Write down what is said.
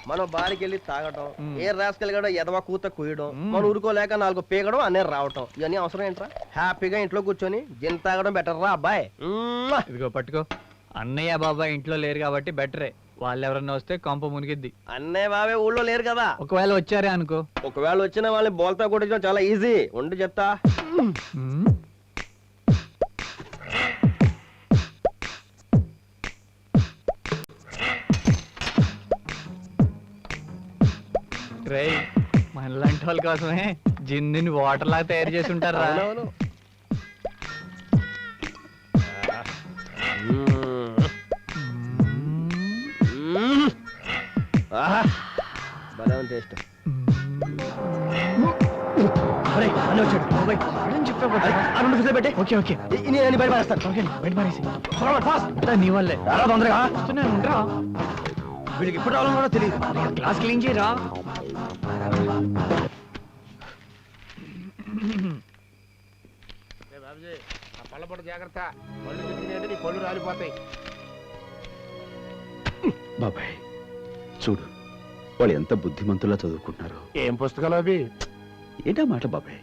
మనం బారికి వెళ్ళి తాగటం, ఏ రాసుకెళ్ళగడం ఎదవ కూత కుయ్యడం, మనం ఊరుకోలేక 4 పీకడం అనే రావటం, ఇవన్నీ అవసరం ఏంట్రా? హ్యాపీగా ఇంట్లో కూర్చొని జిన్ తాగడం బెటర్ రా అబ్బాయి. ఇదిగో పట్టుకో. అన్నయ్య బాబాయ్ ఇంట్లో లేరు కాబట్టి బెటరే. వాళ్ళు ఎవరన్నా వస్తే కొంప మునిగిద్ది. అన్నయ్య బాబే ఊళ్ళో లేరు కదా. ఒకవేళ వచ్చారే అనుకో, ఒకవేళ వచ్చిన వాళ్ళని బోల్తా కొట్టించడం చాలా ఈజీ. ఉండి చెప్తా. రే, మనలాంటి వాళ్ళ కోసమే జిన్ని వాటర్ లాగా తయారు చేసి ఉంటారా? అవునవును. ఆహా, భలే ఉంది టేస్ట్. నేను బయట పారేస్తాను. నీ వల్లే. తొందరగా ఉంటా. వీడికి ఇప్పుడు రావడం కూడా తెలియదు. క్లాస్ క్లీన్ చేయరా. పళ్ళపొట్టు జాగ్రత్త, పళ్ళు తెచ్చినట్టు నీ పళ్ళు రాలిపోతాయి. బాబాయ్ చూడు, వాళ్ళు ఎంత బుద్ధిమంతులా చదువుకుంటున్నారు. ఏం పుస్తకాలు అవి? ఏంటా మాట బాబాయ్?